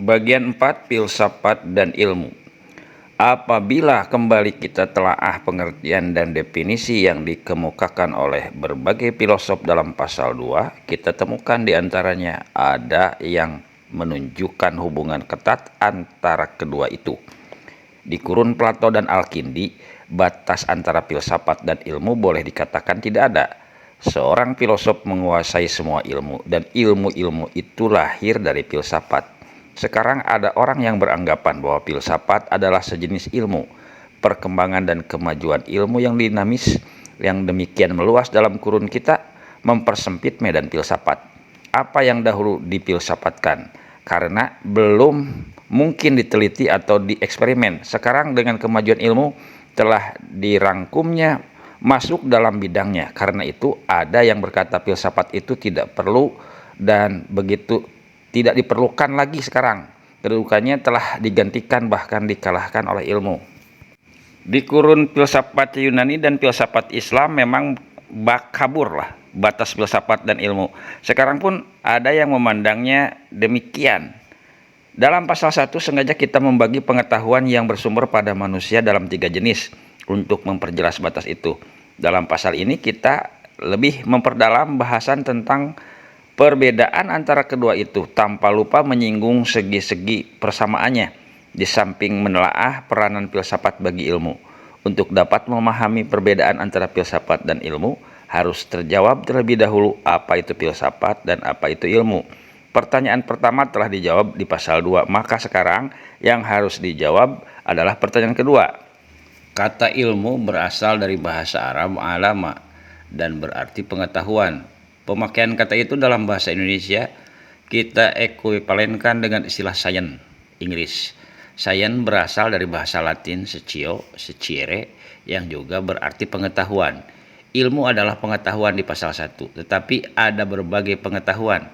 Bagian 4, filsafat dan ilmu. Apabila kembali kita telaah pengertian dan definisi yang dikemukakan oleh berbagai filosof dalam pasal 2, kita temukan diantaranya ada yang menunjukkan hubungan ketat antara kedua itu. Di kurun Plato dan Al-Kindi, batas antara filsafat dan ilmu boleh dikatakan tidak ada. Seorang filosof menguasai semua ilmu, dan ilmu-ilmu itu lahir dari filsafat. Sekarang ada orang yang beranggapan bahwa filsafat adalah sejenis ilmu. Perkembangan dan kemajuan ilmu yang dinamis, yang demikian meluas dalam kurun kita, mempersempit medan filsafat. Apa yang dahulu difilsafatkan, karena belum mungkin diteliti atau dieksperimen, sekarang dengan kemajuan ilmu telah dirangkumnya masuk dalam bidangnya. Karena itu ada yang berkata filsafat itu tidak perlu dan begitu tidak diperlukan lagi sekarang. Kedudukannya telah digantikan bahkan dikalahkan oleh ilmu. Di kurun filsafat Yunani dan filsafat Islam memang kabur lah batas filsafat dan ilmu. Sekarang pun ada yang memandangnya demikian. Dalam pasal 1 sengaja kita membagi pengetahuan yang bersumber pada manusia dalam 3 jenis untuk memperjelas batas itu. Dalam pasal ini kita lebih memperdalam bahasan tentang perbedaan antara kedua itu tanpa lupa menyinggung segi-segi persamaannya, di samping menelaah peranan filsafat bagi ilmu. Untuk dapat memahami perbedaan antara filsafat dan ilmu, harus terjawab terlebih dahulu apa itu filsafat dan apa itu ilmu. Pertanyaan pertama telah dijawab di pasal 2, maka sekarang yang harus dijawab adalah pertanyaan kedua. Kata ilmu berasal dari bahasa Arab alama dan berarti pengetahuan. Pemakaian kata itu dalam bahasa Indonesia kita ekuivalenkan dengan istilah science Inggris. Science berasal dari bahasa Latin scio, sciere, yang juga berarti pengetahuan. Ilmu adalah pengetahuan di pasal 1, tetapi ada berbagai pengetahuan.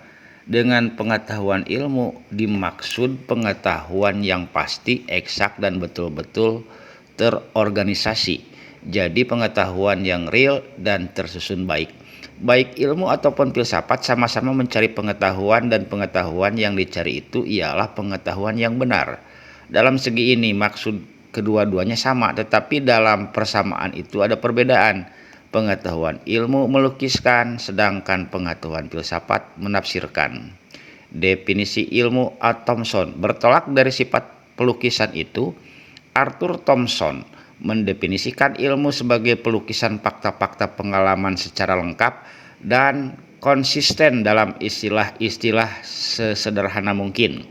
Dengan pengetahuan ilmu dimaksud pengetahuan yang pasti, eksak, dan betul-betul terorganisasi. Jadi pengetahuan yang real dan tersusun baik. Baik ilmu ataupun filsafat sama-sama mencari pengetahuan, dan pengetahuan yang dicari itu ialah pengetahuan yang benar. Dalam segi ini maksud kedua-duanya sama, tetapi dalam persamaan itu ada perbedaan. Pengetahuan ilmu melukiskan, sedangkan pengetahuan filsafat menafsirkan. Definisi ilmu Thomson bertolak dari sifat pelukisan itu. Arthur Thomson mendefinisikan ilmu sebagai pelukisan fakta-fakta pengalaman secara lengkap dan konsisten dalam istilah-istilah sesederhana mungkin.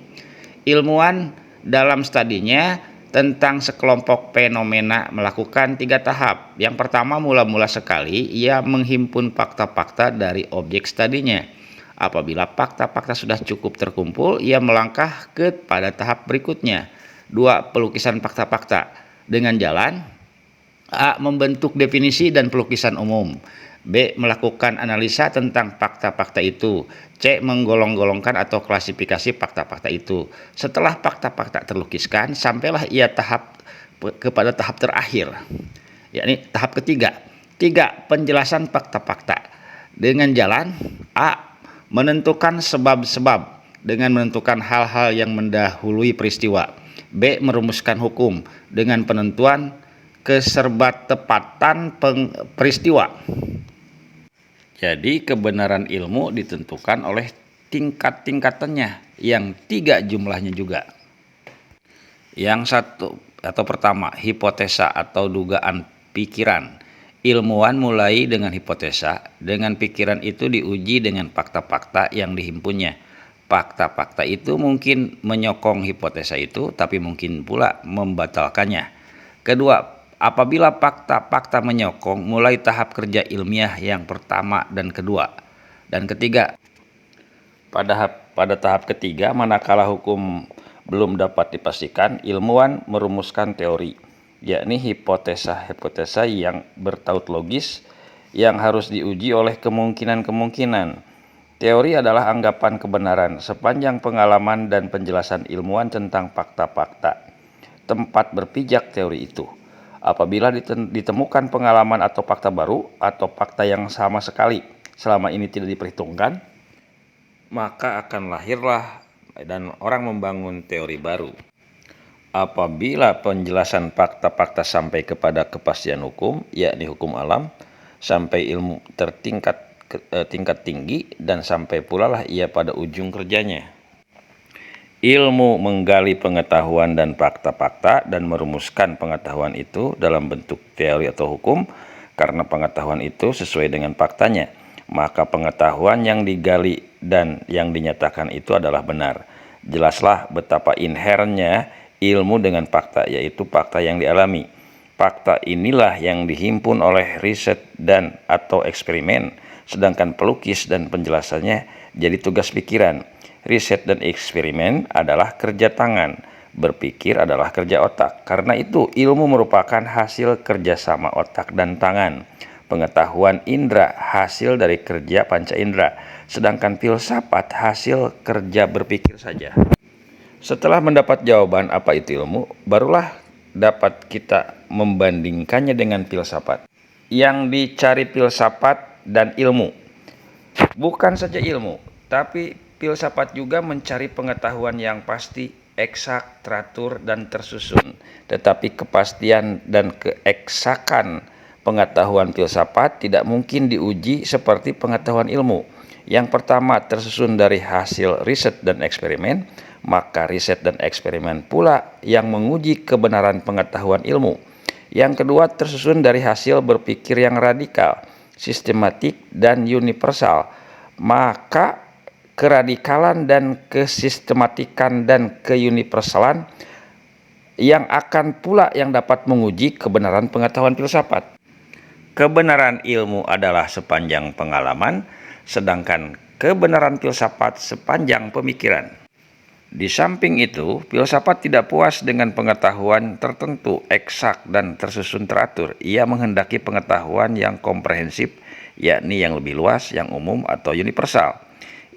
Ilmuwan dalam studinya tentang sekelompok fenomena melakukan 3 tahap. Yang pertama, mula-mula sekali ia menghimpun fakta-fakta dari objek studinya. Apabila fakta-fakta sudah cukup terkumpul, ia melangkah pada tahap berikutnya. 2. Pelukisan fakta-fakta. Dengan jalan A. Membentuk definisi dan pelukisan umum. B. Melakukan analisa tentang fakta-fakta itu. C. Menggolong-golongkan atau klasifikasi fakta-fakta itu. Setelah fakta-fakta terlukiskan, sampailah ia kepada tahap terakhir, yakni tahap ketiga. 3. Penjelasan fakta-fakta. Dengan jalan A. Menentukan sebab-sebab dengan menentukan hal-hal yang mendahului peristiwa. B. Merumuskan hukum dengan penentuan keserbatepatan peristiwa. Jadi kebenaran ilmu ditentukan oleh tingkat-tingkatannya yang 3 jumlahnya juga. Yang 1 atau pertama, hipotesa atau dugaan pikiran. Ilmuwan mulai dengan hipotesa, dengan pikiran itu diuji dengan fakta-fakta yang dihimpunnya. Fakta-fakta itu mungkin menyokong hipotesa itu, tapi mungkin pula membatalkannya. Kedua, apabila fakta-fakta menyokong, mulai tahap kerja ilmiah yang pertama dan kedua. Dan ketiga, pada tahap ketiga, manakala hukum belum dapat dipastikan, ilmuwan merumuskan teori, yakni hipotesa-hipotesa yang bertaut logis yang harus diuji oleh kemungkinan-kemungkinan. Teori adalah anggapan kebenaran sepanjang pengalaman dan penjelasan ilmuwan tentang fakta-fakta. Tempat berpijak teori itu. Apabila ditemukan pengalaman atau fakta baru atau fakta yang sama sekali selama ini tidak diperhitungkan, maka akan lahirlah dan orang membangun teori baru. Apabila penjelasan fakta-fakta sampai kepada kepastian hukum, yakni hukum alam, sampai ilmu tingkat tinggi, dan sampai pula lah ia pada ujung kerjanya. Ilmu menggali pengetahuan dan fakta-fakta dan merumuskan pengetahuan itu dalam bentuk teori atau hukum. Karena pengetahuan itu sesuai dengan faktanya, maka pengetahuan yang digali dan yang dinyatakan itu adalah benar. Jelaslah betapa inherentnya ilmu dengan fakta, yaitu fakta yang dialami. Fakta inilah yang dihimpun oleh riset dan atau eksperimen, sedangkan pelukis dan penjelasannya jadi tugas pikiran. Riset dan eksperimen adalah kerja tangan, berpikir adalah kerja otak. Karena itu ilmu merupakan hasil kerjasama otak dan tangan. Pengetahuan indera hasil dari kerja panca indera, sedangkan filsafat hasil kerja berpikir saja. Setelah mendapat jawaban apa itu ilmu, barulah dapat kita membandingkannya dengan filsafat. Yang dicari filsafat dan ilmu bukan saja ilmu, tapi filsafat juga mencari pengetahuan yang pasti, eksak, teratur, dan tersusun. Tetapi kepastian dan keeksakan pengetahuan filsafat tidak mungkin diuji seperti pengetahuan ilmu. Yang pertama tersusun dari hasil riset dan eksperimen, maka riset dan eksperimen pula yang menguji kebenaran pengetahuan ilmu. Yang kedua tersusun dari hasil berpikir yang radikal, sistematik, dan universal, maka keradikalan dan kesistematikan dan keuniversalan yang akan pula yang dapat menguji kebenaran pengetahuan filsafat. Kebenaran ilmu adalah sepanjang pengalaman, sedangkan kebenaran filsafat sepanjang pemikiran. Di samping itu, filsafat tidak puas dengan pengetahuan tertentu, eksak, dan tersusun teratur. Ia menghendaki pengetahuan yang komprehensif, yakni yang lebih luas, yang umum, atau universal.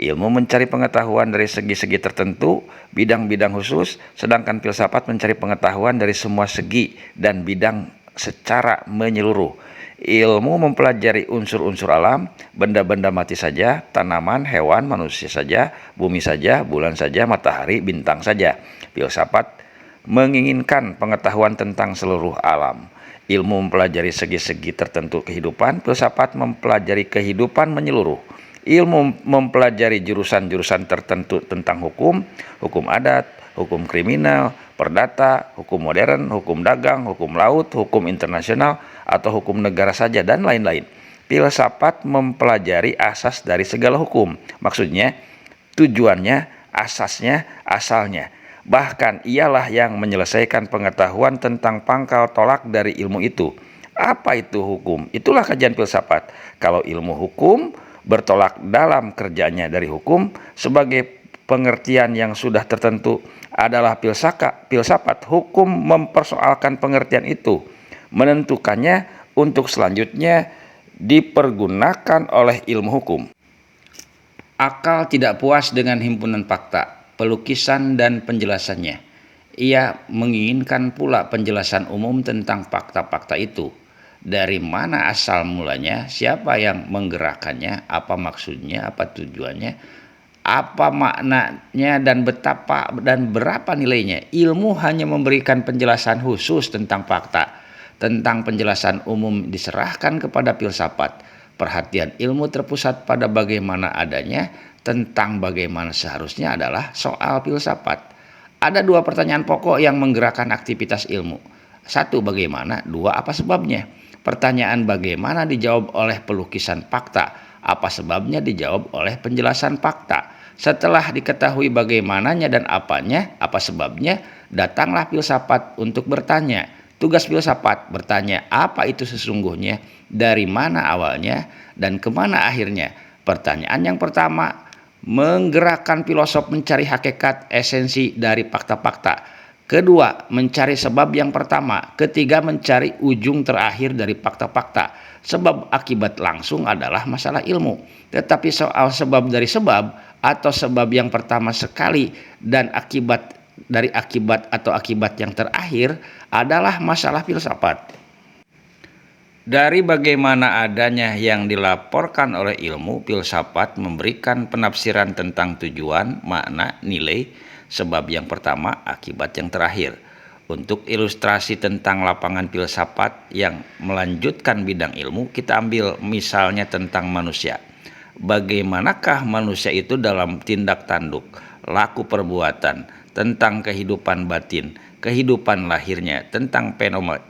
Ilmu mencari pengetahuan dari segi-segi tertentu, bidang-bidang khusus, sedangkan filsafat mencari pengetahuan dari semua segi dan bidang secara menyeluruh. Ilmu mempelajari unsur-unsur alam, benda-benda mati saja, tanaman, hewan, manusia saja, bumi saja, bulan saja, matahari, bintang saja. Filsafat menginginkan pengetahuan tentang seluruh alam. Ilmu mempelajari segi-segi tertentu kehidupan, filsafat mempelajari kehidupan menyeluruh. Ilmu mempelajari jurusan-jurusan tertentu tentang hukum, hukum adat, hukum kriminal, perdata, hukum modern, hukum dagang, hukum laut, hukum internasional, atau hukum negara saja, dan lain-lain. Filsafat mempelajari asas dari segala hukum, maksudnya tujuannya, asasnya, asalnya. Bahkan ialah yang menyelesaikan pengetahuan tentang pangkal tolak dari ilmu itu. Apa itu hukum? Itulah kajian filsafat. Kalau ilmu hukum bertolak dalam kerjanya dari hukum sebagai pengertian yang sudah tertentu adalah filsafat. Hukum mempersoalkan pengertian itu, menentukannya untuk selanjutnya dipergunakan oleh ilmu hukum. Akal tidak puas dengan himpunan fakta, pelukisan, dan penjelasannya. Ia menginginkan pula penjelasan umum tentang fakta-fakta itu. Dari mana asal mulanya, siapa yang menggerakkannya, apa maksudnya, apa tujuannya, apa maknanya, dan betapa dan berapa nilainya. Ilmu hanya memberikan penjelasan khusus tentang fakta. Tentang penjelasan umum diserahkan kepada filsafat. Perhatian ilmu terpusat pada bagaimana adanya, tentang bagaimana seharusnya adalah soal filsafat. Ada dua pertanyaan pokok yang menggerakkan aktivitas ilmu. Satu, bagaimana? Dua, apa sebabnya? Pertanyaan bagaimana dijawab oleh pelukisan fakta, apa sebabnya dijawab oleh penjelasan fakta. Setelah diketahui bagaimananya dan apanya, apa sebabnya, datanglah filsafat untuk bertanya. Tugas filsafat bertanya apa itu sesungguhnya, dari mana awalnya, dan kemana akhirnya. Pertanyaan yang pertama menggerakkan filosof mencari hakikat esensi dari fakta-fakta. Kedua, mencari sebab yang pertama. Ketiga, mencari ujung terakhir dari fakta-fakta. Sebab akibat langsung adalah masalah ilmu. Tetapi soal sebab dari sebab atau sebab yang pertama sekali dan akibat dari akibat atau akibat yang terakhir adalah masalah filsafat. Dari bagaimana adanya yang dilaporkan oleh ilmu, filsafat memberikan penafsiran tentang tujuan, makna, nilai, sebab yang pertama, akibat yang terakhir. Untuk ilustrasi tentang lapangan filsafat yang melanjutkan bidang ilmu, kita ambil misalnya tentang manusia. Bagaimanakah manusia itu dalam tindak tanduk, laku perbuatan, tentang kehidupan batin, kehidupan lahirnya, tentang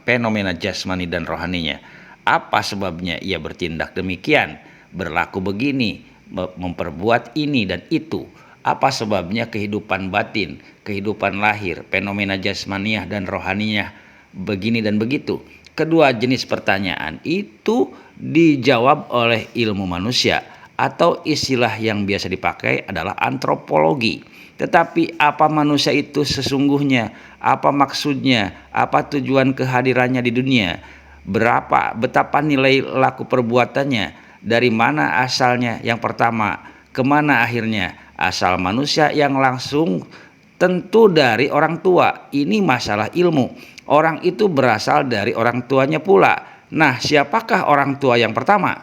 fenomena jasmani dan rohaninya. Apa sebabnya ia bertindak demikian, berlaku begini, memperbuat ini dan itu? Apa sebabnya kehidupan batin, kehidupan lahir, fenomena jasmaniah dan rohaninya begini dan begitu? Kedua jenis pertanyaan itu dijawab oleh ilmu manusia, atau istilah yang biasa dipakai adalah antropologi. Tetapi apa manusia itu sesungguhnya? Apa maksudnya? Apa tujuan kehadirannya di dunia? Betapa nilai laku perbuatannya? Dari mana asalnya yang pertama? Kemana akhirnya? Asal manusia yang langsung tentu dari orang tua. Ini masalah ilmu. Orang itu berasal dari orang tuanya pula. Nah, siapakah orang tua yang pertama?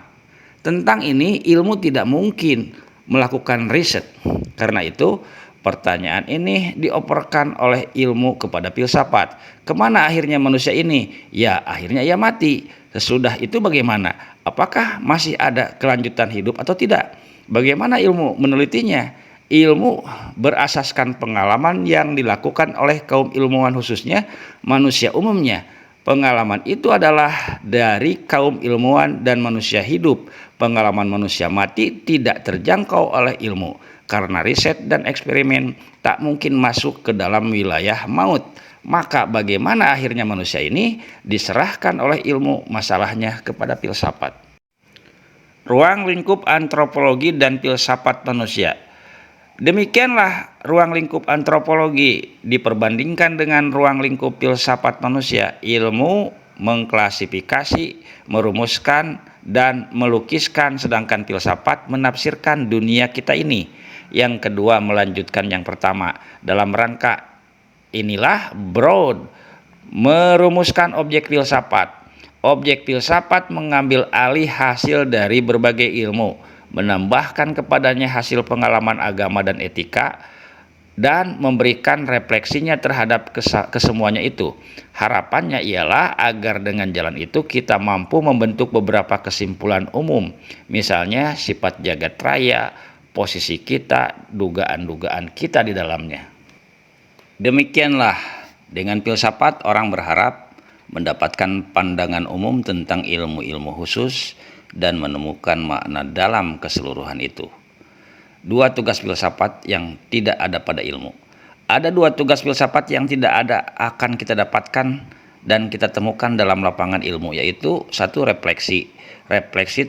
Tentang ini ilmu tidak mungkin melakukan riset. Karena itu pertanyaan ini dioperkan oleh ilmu kepada filsafat. Kemana akhirnya manusia ini? Ya, akhirnya ia mati. Sesudah itu bagaimana? Apakah masih ada kelanjutan hidup atau tidak? Bagaimana ilmu menelitinya? Ilmu berasaskan pengalaman yang dilakukan oleh kaum ilmuwan, khususnya manusia umumnya. Pengalaman itu adalah dari kaum ilmuwan dan manusia hidup. Pengalaman manusia mati tidak terjangkau oleh ilmu, karena riset dan eksperimen tak mungkin masuk ke dalam wilayah maut. Maka bagaimana akhirnya manusia ini? Diserahkan oleh ilmu masalahnya kepada filsafat. Ruang lingkup antropologi dan filsafat manusia. Demikianlah ruang lingkup antropologi diperbandingkan dengan ruang lingkup filsafat manusia. Ilmu mengklasifikasi, merumuskan, dan melukiskan, sedangkan filsafat menafsirkan dunia kita ini. Yang kedua melanjutkan yang pertama. Dalam rangka inilah Broad merumuskan objek filsafat. Objek filsafat mengambil alih hasil dari berbagai ilmu, menambahkan kepadanya hasil pengalaman agama dan etika, dan memberikan refleksinya terhadap kesemuanya itu. Harapannya ialah agar dengan jalan itu kita mampu membentuk beberapa kesimpulan umum, misalnya sifat jagat raya, posisi kita, dugaan-dugaan kita di dalamnya. Demikianlah, dengan filsafat orang berharap mendapatkan pandangan umum tentang ilmu-ilmu khusus dan menemukan makna dalam keseluruhan itu. Dua tugas filsafat yang tidak ada pada ilmu. Ada dua tugas filsafat yang tidak ada akan kita dapatkan dan kita temukan dalam lapangan ilmu, yaitu satu, refleksi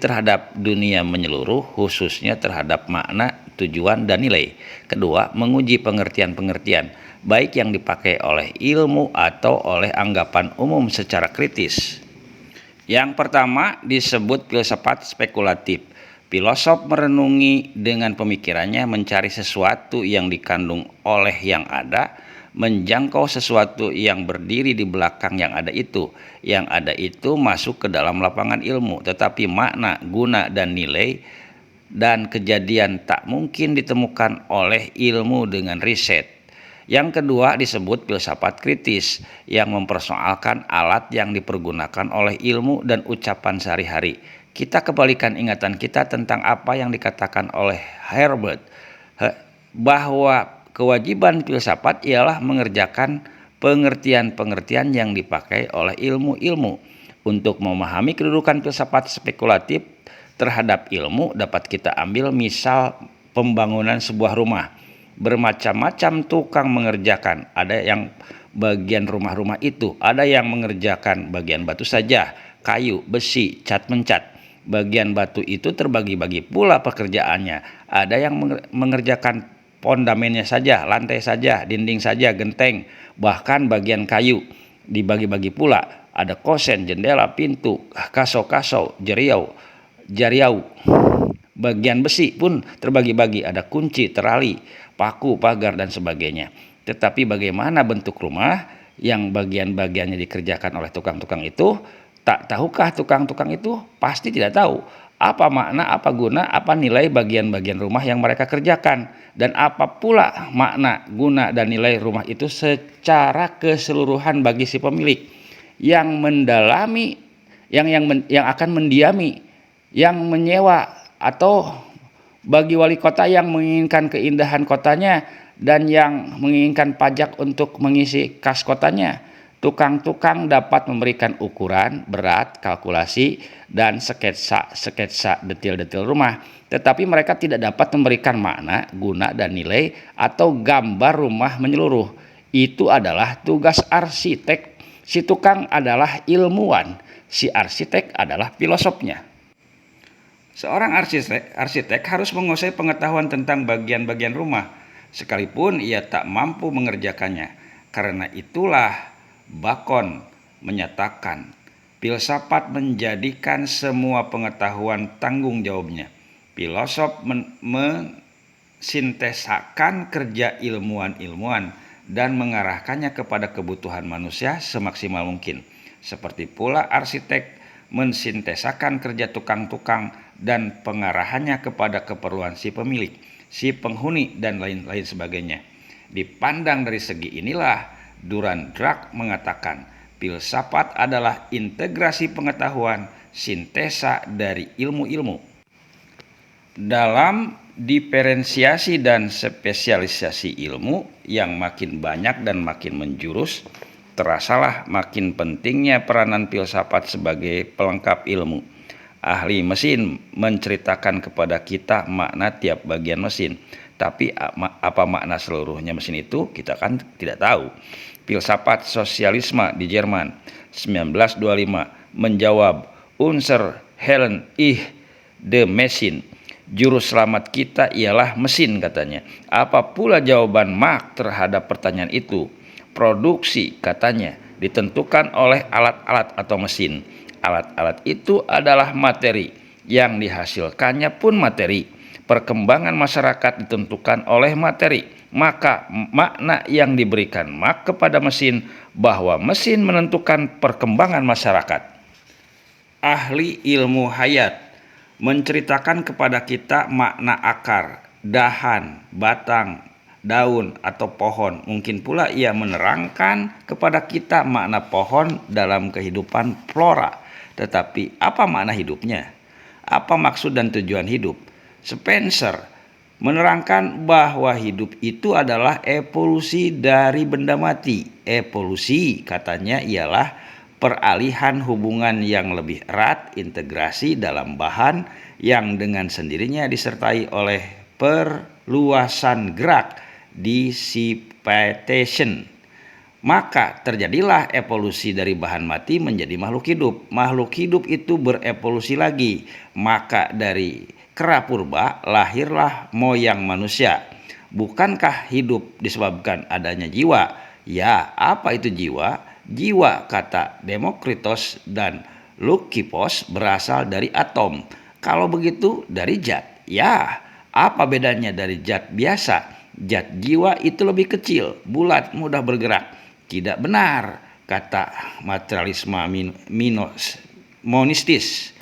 terhadap dunia menyeluruh, khususnya terhadap makna, tujuan, dan nilai. Kedua, menguji pengertian-pengertian, baik yang dipakai oleh ilmu atau oleh anggapan umum secara kritis. Yang pertama disebut filsafat spekulatif. Filosof merenungi dengan pemikirannya, mencari sesuatu yang dikandung oleh yang ada, menjangkau sesuatu yang berdiri di belakang yang ada itu. Yang ada itu masuk ke dalam lapangan ilmu, tetapi makna, guna, dan nilai dan kejadian tak mungkin ditemukan oleh ilmu dengan riset. Yang kedua disebut filsafat kritis, yang mempersoalkan alat yang dipergunakan oleh ilmu dan ucapan sehari-hari. Kita kembalikan ingatan kita tentang apa yang dikatakan oleh Herbert, bahwa kewajiban filsafat ialah mengerjakan pengertian-pengertian yang dipakai oleh ilmu-ilmu. Untuk memahami kedudukan filsafat spekulatif terhadap ilmu dapat kita ambil misal pembangunan sebuah rumah. Bermacam-macam tukang mengerjakan. Ada yang bagian rumah-rumah itu, ada yang mengerjakan bagian batu saja, kayu, besi, cat-mencat. Bagian batu itu terbagi-bagi pula pekerjaannya. Ada yang mengerjakan pondamennya saja, lantai saja, dinding saja, genteng, bahkan bagian kayu dibagi-bagi pula. Ada kosen, jendela, pintu, kaso-kaso, jariau. Bagian besi pun terbagi-bagi, ada kunci, terali, paku, pagar, dan sebagainya. Tetapi bagaimana bentuk rumah yang bagian-bagiannya dikerjakan oleh tukang-tukang itu Tak tahukah tukang-tukang itu? Pasti tidak tahu. Apa makna, apa guna, apa nilai bagian-bagian rumah yang mereka kerjakan, dan apa pula makna, guna, dan nilai rumah itu secara keseluruhan bagi si pemilik yang mendalami, yang akan mendiami, yang menyewa, atau bagi wali kota yang menginginkan keindahan kotanya dan yang menginginkan pajak untuk mengisi kas kotanya. Tukang-tukang dapat memberikan ukuran, berat, kalkulasi, dan sketsa detail-detail rumah, tetapi mereka tidak dapat memberikan makna, guna, dan nilai atau gambar rumah menyeluruh. Itu adalah tugas arsitek. Si tukang adalah ilmuwan, si arsitek adalah filosofnya. Seorang arsitek harus menguasai pengetahuan tentang bagian-bagian rumah, sekalipun ia tak mampu mengerjakannya. Karena itulah Bacon menyatakan, filsafat menjadikan semua pengetahuan tanggung jawabnya. Filosof mensintesakan kerja ilmuwan-ilmuwan dan mengarahkannya kepada kebutuhan manusia semaksimal mungkin. Seperti pula arsitek mensintesakan kerja tukang-tukang dan pengarahannya kepada keperluan si pemilik, si penghuni, dan lain-lain sebagainya. Dipandang dari segi inilah, Durand Russell mengatakan, filsafat adalah integrasi pengetahuan, sintesa dari ilmu-ilmu. Dalam diferensiasi dan spesialisasi ilmu yang makin banyak dan makin menjurus, terasalah makin pentingnya peranan filsafat sebagai pelengkap ilmu. Ahli mesin menceritakan kepada kita makna tiap bagian mesin, tapi apa makna seluruhnya mesin itu kita kan tidak tahu. Filsafat sosialisme di Jerman 1925 menjawab, Unser Helen the Machine. Juru selamat kita ialah mesin, katanya. Apa pula jawaban Marx terhadap pertanyaan itu? Produksi, katanya, ditentukan oleh alat-alat atau mesin. Alat-alat itu adalah materi, yang dihasilkannya pun materi. Perkembangan masyarakat ditentukan oleh materi, maka makna yang diberikan Marx kepada mesin bahwa mesin menentukan perkembangan masyarakat. Ahli ilmu hayat menceritakan kepada kita makna akar, dahan, batang, daun, atau pohon. Mungkin pula ia menerangkan kepada kita makna pohon dalam kehidupan flora. Tetapi apa makna hidupnya? Apa maksud dan tujuan hidup? Spencer menerangkan bahwa hidup itu adalah evolusi dari benda mati. Evolusi, katanya, ialah peralihan hubungan yang lebih erat, integrasi dalam bahan yang dengan sendirinya disertai oleh perluasan gerak, dissipation. Maka terjadilah evolusi dari bahan mati menjadi makhluk hidup. Makhluk hidup itu berevolusi lagi. Maka dari kera purba lahirlah moyang manusia. Bukankah hidup disebabkan adanya jiwa? Ya, apa itu jiwa? Jiwa, kata Demokritos dan Leucippus, berasal dari atom. Kalau begitu dari zat. Ya, apa bedanya dari zat biasa? Zat jiwa itu lebih kecil, bulat, mudah bergerak. Tidak benar, kata materialisme monistis.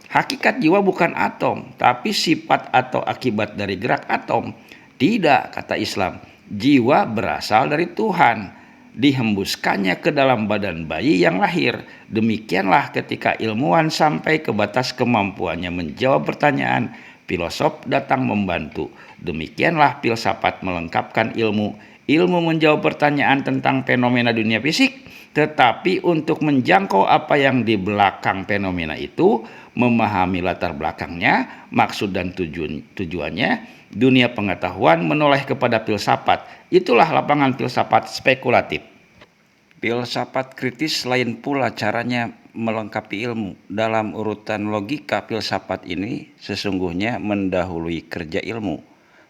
Hakikat jiwa bukan atom, tapi sifat atau akibat dari gerak atom. Tidak, kata Islam. Jiwa berasal dari Tuhan, dihembuskannya ke dalam badan bayi yang lahir. Demikianlah ketika ilmuwan sampai ke batas kemampuannya menjawab pertanyaan, filosof datang membantu. Demikianlah filsafat melengkapkan ilmu. Ilmu menjawab pertanyaan tentang fenomena dunia fisik, tetapi untuk menjangkau apa yang di belakang fenomena itu, memahami latar belakangnya, maksud dan tujuannya, dunia pengetahuan menoleh kepada filsafat. Itulah lapangan filsafat spekulatif. Filsafat kritis lain pula caranya melengkapi ilmu. Dalam urutan logika, filsafat ini sesungguhnya mendahului kerja ilmu.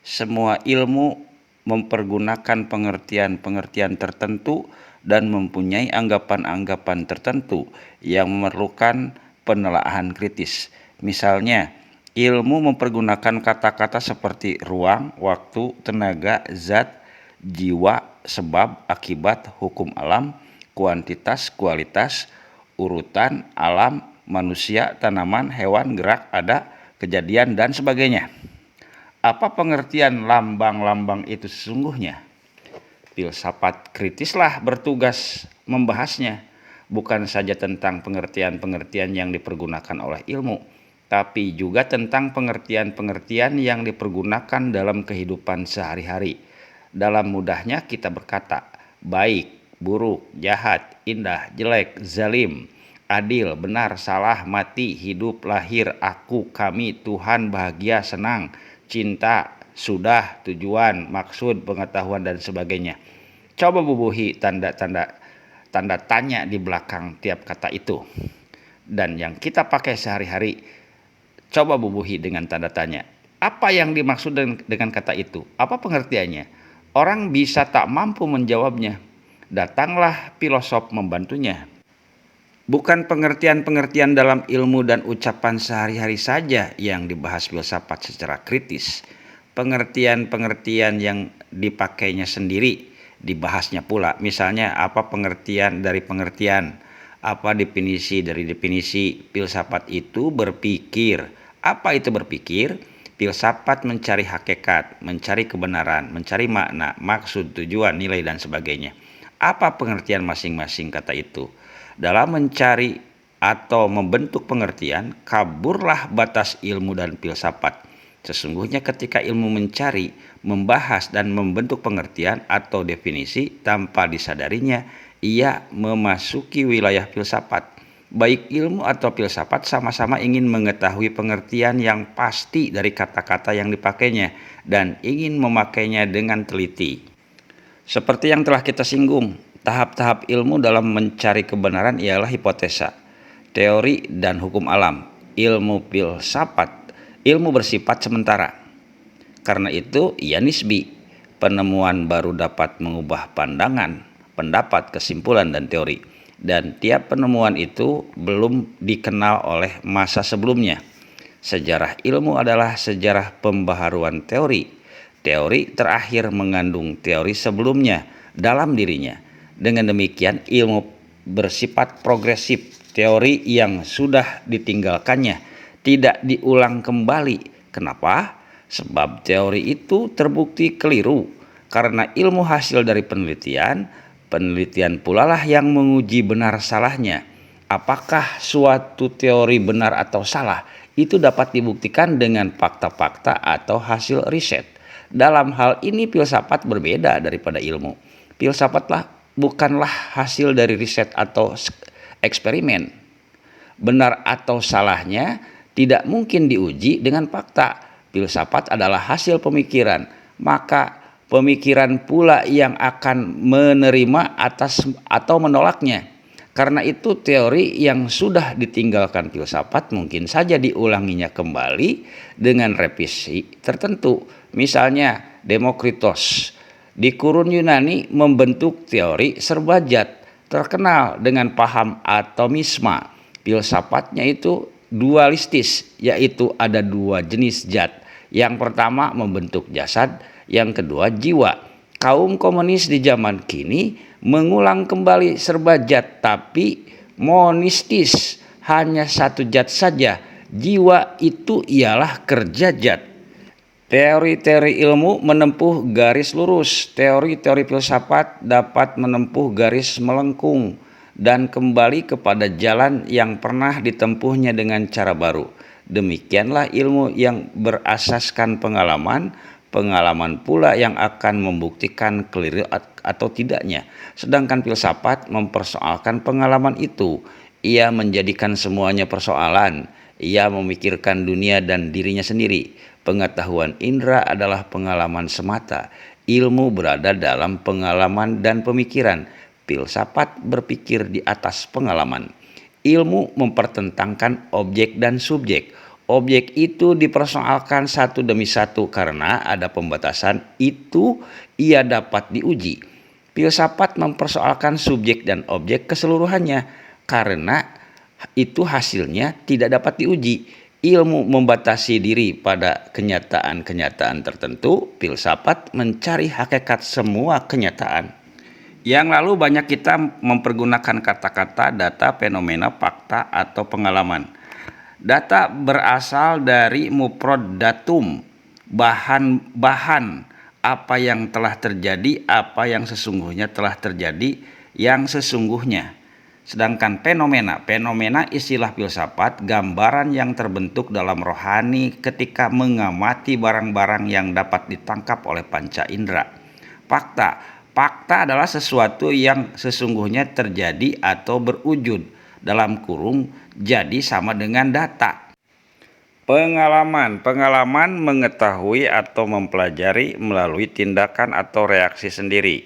Semua ilmu mempergunakan pengertian-pengertian tertentu dan mempunyai anggapan-anggapan tertentu yang memerlukan penelaahan kritis. Misalnya, ilmu mempergunakan kata-kata seperti ruang, waktu, tenaga, zat, jiwa, sebab, akibat, hukum alam, kuantitas, kualitas urutan, alam, manusia, tanaman, hewan, gerak, ada, kejadian, dan sebagainya. Apa pengertian lambang-lambang itu sesungguhnya? Filsafat kritislah bertugas membahasnya, bukan saja tentang pengertian-pengertian yang dipergunakan oleh ilmu, tapi juga tentang pengertian-pengertian yang dipergunakan dalam kehidupan sehari-hari. Dalam mudahnya kita berkata, baik, buruk, jahat, indah, jelek, zalim, adil, benar, salah, mati, hidup, lahir, aku, kami, Tuhan, bahagia, senang, cinta, sudah, tujuan, maksud, pengetahuan, dan sebagainya. Coba bubuhi tanda tanya di belakang tiap kata itu. Dan yang kita pakai sehari-hari, coba bubuhi dengan tanda tanya. Apa yang dimaksud dengan kata itu? Apa pengertiannya? Orang bisa tak mampu menjawabnya. Datanglah filosof membantunya. Bukan pengertian-pengertian dalam ilmu dan ucapan sehari-hari saja yang dibahas filsafat secara kritis. Pengertian-pengertian yang dipakainya sendiri dibahasnya pula. Misalnya apa pengertian dari pengertian, apa definisi dari definisi. Filsafat itu berpikir. Apa itu berpikir? Filsafat mencari hakikat, mencari kebenaran, mencari makna, maksud, tujuan, nilai, dan sebagainya. Apa pengertian masing-masing kata itu? Dalam mencari atau membentuk pengertian, kaburlah batas ilmu dan filsafat. Sesungguhnya ketika ilmu mencari, membahas, dan membentuk pengertian atau definisi tanpa disadarinya, ia memasuki wilayah filsafat. Baik ilmu atau filsafat sama-sama ingin mengetahui pengertian yang pasti dari kata-kata yang dipakainya dan ingin memakainya dengan teliti. Seperti yang telah kita singgung, tahap-tahap ilmu dalam mencari kebenaran ialah hipotesa, teori, dan hukum alam. Ilmu filsafat, ilmu bersifat sementara. Karena itu ia nisbi. Penemuan baru dapat mengubah pandangan, pendapat, kesimpulan, dan teori. Dan tiap penemuan itu belum dikenal oleh masa sebelumnya. Sejarah ilmu adalah sejarah pembaharuan teori. Teori terakhir mengandung teori sebelumnya dalam dirinya. Dengan demikian ilmu bersifat progresif. Teori yang sudah ditinggalkannya tidak diulang kembali. Kenapa? Sebab teori itu terbukti keliru. Karena ilmu hasil dari penelitian pula lah yang menguji benar salahnya. Apakah suatu teori benar atau salah? Itu dapat dibuktikan dengan fakta-fakta atau hasil riset. Dalam hal ini filsafat berbeda daripada ilmu. Filsafat bukanlah hasil dari riset atau eksperimen. Benar atau salahnya tidak mungkin diuji dengan fakta. Filsafat adalah hasil pemikiran, maka pemikiran pula yang akan menerima atau menolaknya. Karena itu teori yang sudah ditinggalkan filsafat mungkin saja diulanginya kembali dengan revisi tertentu. Misalnya Demokritos di kurun Yunani membentuk teori serbajat terkenal dengan paham atomisme. Filsafatnya itu dualistis, yaitu ada dua jenis zat. Yang pertama membentuk jasad, yang kedua jiwa. Kaum komunis di zaman kini mengulang kembali serbajat tapi monistis, hanya satu zat saja. Jiwa itu ialah kerja zat. Teori-teori ilmu menempuh garis lurus. Teori-teori filsafat dapat menempuh garis melengkung dan kembali kepada jalan yang pernah ditempuhnya dengan cara baru. Demikianlah ilmu yang berasaskan pengalaman pula yang akan membuktikan keliru atau tidaknya. Sedangkan filsafat mempersoalkan pengalaman itu. Ia menjadikan semuanya persoalan. Ia memikirkan dunia dan dirinya sendiri. Pengetahuan indera adalah pengalaman semata. Ilmu berada dalam pengalaman dan pemikiran. Filsafat berpikir di atas pengalaman. Ilmu mempertentangkan objek dan subjek. Objek itu dipersoalkan satu demi satu karena ada pembatasan itu ia dapat diuji. Filsafat mempersoalkan subjek dan objek keseluruhannya karena itu hasilnya tidak dapat diuji. Ilmu membatasi diri pada kenyataan-kenyataan tertentu. Filsafat mencari hakikat semua kenyataan. Yang lalu banyak kita mempergunakan kata-kata data, fenomena, fakta, atau pengalaman. Data berasal dari mufrad datum, bahan apa yang telah terjadi, apa yang sesungguhnya telah terjadi, yang sesungguhnya. Sedangkan fenomena istilah filsafat, gambaran yang terbentuk dalam rohani ketika mengamati barang-barang yang dapat ditangkap oleh panca indera. Fakta adalah sesuatu yang sesungguhnya terjadi atau berwujud, dalam kurung jadi sama dengan data. Pengalaman mengetahui atau mempelajari melalui tindakan atau reaksi sendiri.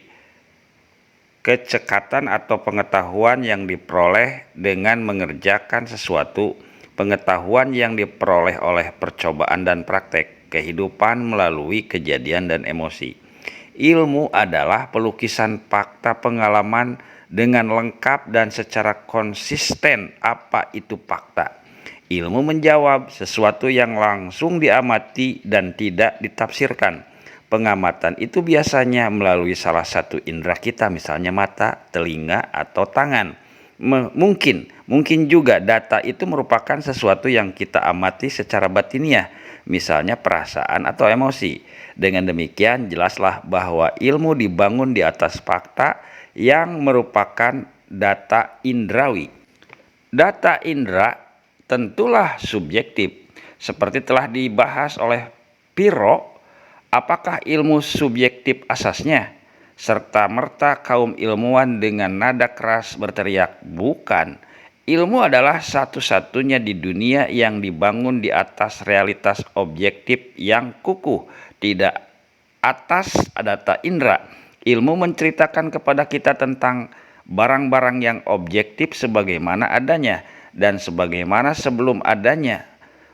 Kecekatan atau pengetahuan yang diperoleh dengan mengerjakan sesuatu. Pengetahuan yang diperoleh oleh percobaan dan praktek. Kehidupan melalui kejadian dan emosi. Ilmu adalah pelukisan fakta pengalaman dengan lengkap dan secara konsisten. Apa itu fakta? Ilmu menjawab sesuatu yang langsung diamati dan tidak ditafsirkan. Pengamatan itu biasanya melalui salah satu indera kita, misalnya mata, telinga, atau tangan. Mungkin juga data itu merupakan sesuatu yang kita amati secara batiniah, misalnya perasaan atau emosi. Dengan demikian jelaslah bahwa ilmu dibangun di atas fakta yang merupakan data indrawi. Data indera tentulah subjektif. Seperti telah dibahas oleh Piro, apakah ilmu subjektif asasnya? Serta-merta kaum ilmuwan dengan nada keras berteriak, bukan. Ilmu adalah satu-satunya di dunia yang dibangun di atas realitas objektif yang kukuh, tidak atas data indera. Ilmu menceritakan kepada kita tentang barang-barang yang objektif sebagaimana adanya dan sebagaimana sebelum adanya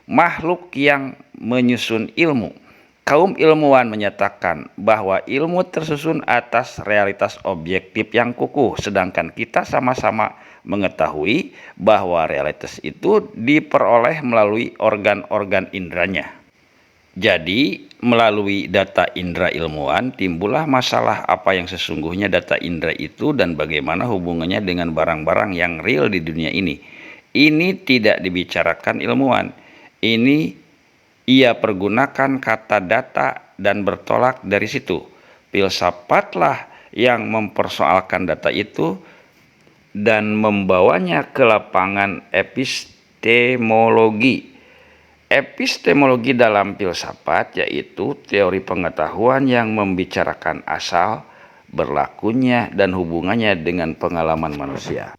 makhluk yang menyusun ilmu. Kaum ilmuwan menyatakan bahwa ilmu tersusun atas realitas objektif yang kukuh, sedangkan kita sama-sama mengetahui bahwa realitas itu diperoleh melalui organ-organ inderanya. Jadi, melalui data indera ilmuwan, timbullah masalah apa yang sesungguhnya data indera itu dan bagaimana hubungannya dengan barang-barang yang real di dunia ini. Ini tidak dibicarakan ilmuwan. Ini ia pergunakan kata data dan bertolak dari situ. Filsafatlah yang mempersoalkan data itu dan membawanya ke lapangan epistemologi. Epistemologi dalam filsafat yaitu teori pengetahuan yang membicarakan asal, berlakunya, dan hubungannya dengan pengalaman manusia.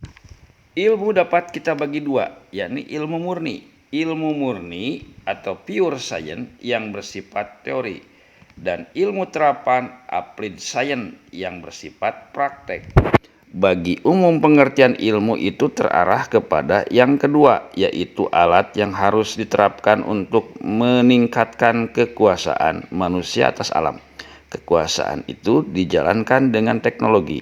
Ilmu dapat kita bagi dua, yakni ilmu murni. Ilmu murni atau pure science yang bersifat teori, dan ilmu terapan applied science yang bersifat praktek. Bagi umum pengertian ilmu itu terarah kepada yang kedua, yaitu alat yang harus diterapkan untuk meningkatkan kekuasaan manusia atas alam. Kekuasaan itu dijalankan dengan teknologi.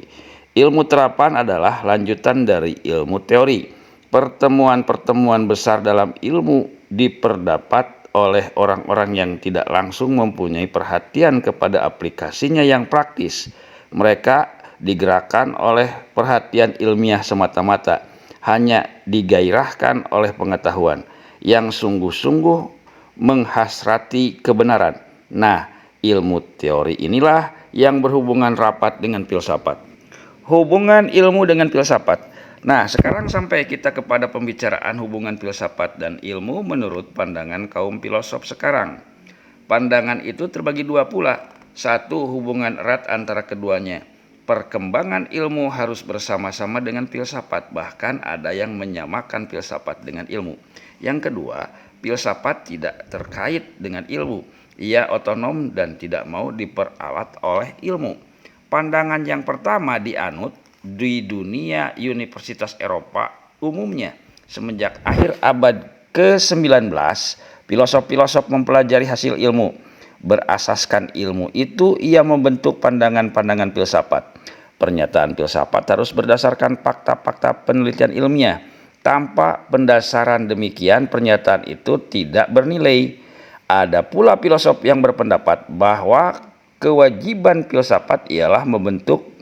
Ilmu terapan adalah lanjutan dari ilmu teori. Pertemuan-pertemuan besar dalam ilmu diperdapat oleh orang-orang yang tidak langsung mempunyai perhatian kepada aplikasinya yang praktis. Mereka digerakkan oleh perhatian ilmiah semata-mata, hanya digairahkan oleh pengetahuan yang sungguh-sungguh menghasrati kebenaran. Nah, ilmu teori inilah yang berhubungan rapat dengan filsafat. Hubungan ilmu dengan filsafat. Nah, sekarang sampai kita kepada pembicaraan hubungan filsafat dan ilmu menurut pandangan kaum filosof sekarang. Pandangan itu terbagi dua pula. Satu, hubungan erat antara keduanya. Perkembangan ilmu harus bersama-sama dengan filsafat, bahkan ada yang menyamakan filsafat dengan ilmu. Yang kedua, filsafat tidak terkait dengan ilmu. Ia otonom dan tidak mau diperalat oleh ilmu. Pandangan yang pertama dianut di dunia universitas Eropa umumnya. Semenjak akhir abad ke-19, filosof-filosof mempelajari hasil ilmu. Berasaskan ilmu itu, ia membentuk pandangan-pandangan filsafat. Pernyataan filsafat harus berdasarkan fakta-fakta penelitian ilmiah. Tanpa pendasaran demikian, pernyataan itu tidak bernilai. Ada pula filosof yang berpendapat bahwa kewajiban filsafat ialah membentuk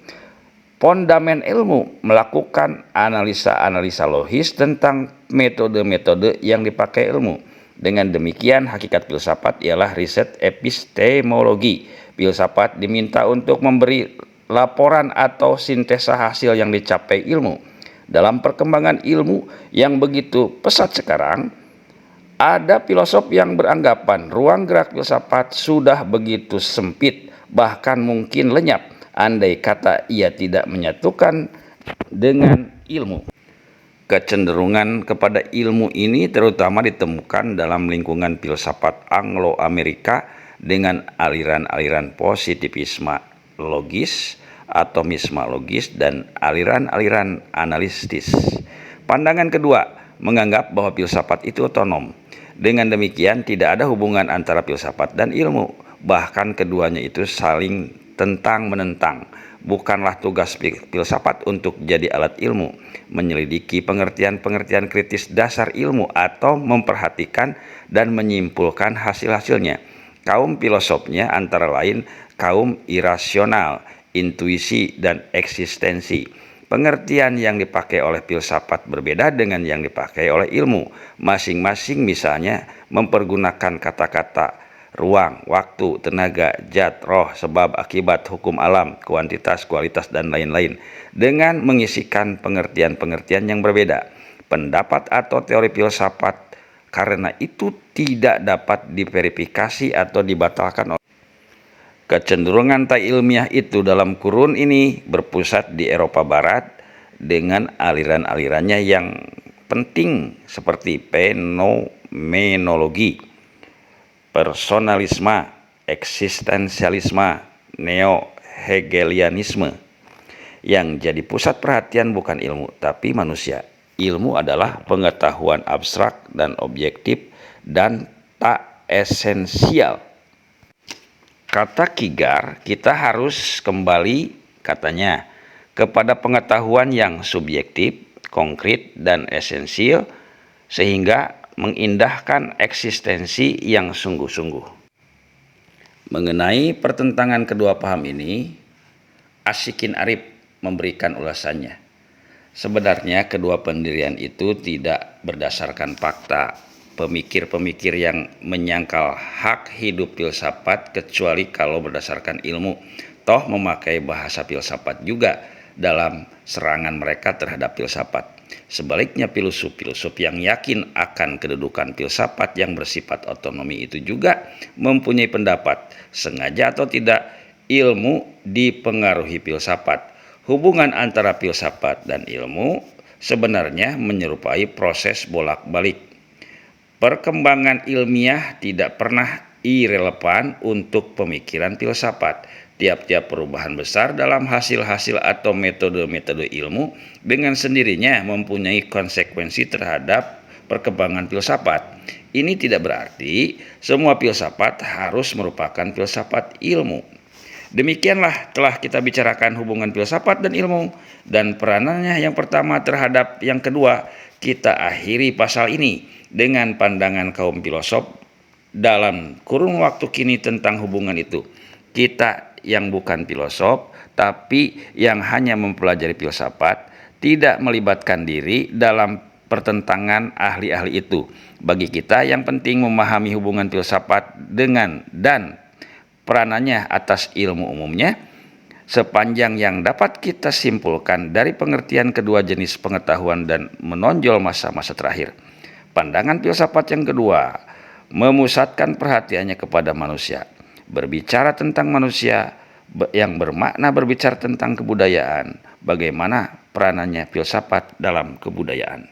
Fondamen ilmu melakukan analisa-analisa logis tentang metode-metode yang dipakai ilmu. Dengan demikian, hakikat filsafat ialah riset epistemologi. Filsafat diminta untuk memberi laporan atau sintesa hasil yang dicapai ilmu. Dalam perkembangan ilmu yang begitu pesat sekarang, ada filosof yang beranggapan ruang gerak filsafat sudah begitu sempit, bahkan mungkin lenyap, andai kata ia tidak menyatukan dengan ilmu. Kecenderungan kepada ilmu ini terutama ditemukan dalam lingkungan filsafat Anglo-Amerika dengan aliran-aliran positivisme logis, atomisme logis, dan aliran-aliran analitis. Pandangan kedua menganggap bahwa filsafat itu otonom. Dengan demikian, tidak ada hubungan antara filsafat dan ilmu. Bahkan keduanya itu saling tentang-menentang. Bukanlah tugas filsafat untuk jadi alat ilmu, menyelidiki pengertian-pengertian kritis dasar ilmu atau memperhatikan dan menyimpulkan hasil-hasilnya. Kaum filosofnya antara lain kaum irasional, intuisi, dan eksistensi. Pengertian yang dipakai oleh filsafat berbeda dengan yang dipakai oleh ilmu. Masing-masing misalnya mempergunakan kata-kata ruang, waktu, tenaga, zat, roh, sebab, akibat, hukum alam, kuantitas, kualitas, dan lain-lain dengan mengisikan pengertian-pengertian yang berbeda. Pendapat atau teori filsafat karena itu tidak dapat diverifikasi atau dibatalkan. Kecenderungan tak ilmiah itu dalam kurun ini berpusat di Eropa Barat dengan aliran-alirannya yang penting seperti fenomenologi, personalisme, eksistensialisme, neo-hegelianisme. Yang jadi pusat perhatian bukan ilmu, tapi manusia. Ilmu adalah pengetahuan abstrak dan objektif dan tak esensial. Kata Kigar, kita harus kembali, katanya, kepada pengetahuan yang subjektif, konkret, dan esensial, sehingga mengindahkan eksistensi yang sungguh-sungguh. Mengenai pertentangan kedua paham ini, Asyikin Arif memberikan ulasannya. Sebenarnya kedua pendirian itu tidak berdasarkan fakta. Pemikir-pemikir yang menyangkal hak hidup filsafat kecuali kalau berdasarkan ilmu, toh memakai bahasa filsafat juga dalam serangan mereka terhadap filsafat. Sebaliknya filosof-filosof yang yakin akan kedudukan filsafat yang bersifat otonomi itu juga mempunyai pendapat, sengaja atau tidak, ilmu dipengaruhi filsafat. Hubungan antara filsafat dan ilmu sebenarnya menyerupai proses bolak-balik. Perkembangan ilmiah tidak pernah irelevan untuk pemikiran filsafat. Tiap-tiap perubahan besar dalam hasil-hasil atau metode-metode ilmu dengan sendirinya mempunyai konsekuensi terhadap perkembangan filsafat. Ini tidak berarti semua filsafat harus merupakan filsafat ilmu. Demikianlah telah kita bicarakan hubungan filsafat dan ilmu dan peranannya yang pertama terhadap yang kedua. Kita akhiri pasal ini dengan pandangan kaum filosof dalam kurun waktu kini tentang hubungan itu. Kita yang bukan filosof tapi yang hanya mempelajari filsafat tidak melibatkan diri dalam pertentangan ahli-ahli itu. Bagi kita yang penting memahami hubungan filsafat dengan dan peranannya atas ilmu umumnya, sepanjang yang dapat kita simpulkan dari pengertian kedua jenis pengetahuan dan menonjol masa-masa terakhir. Pandangan filsafat yang kedua memusatkan perhatiannya kepada manusia. Berbicara tentang manusia yang bermakna berbicara tentang kebudayaan. Bagaimana peranannya filsafat dalam kebudayaan?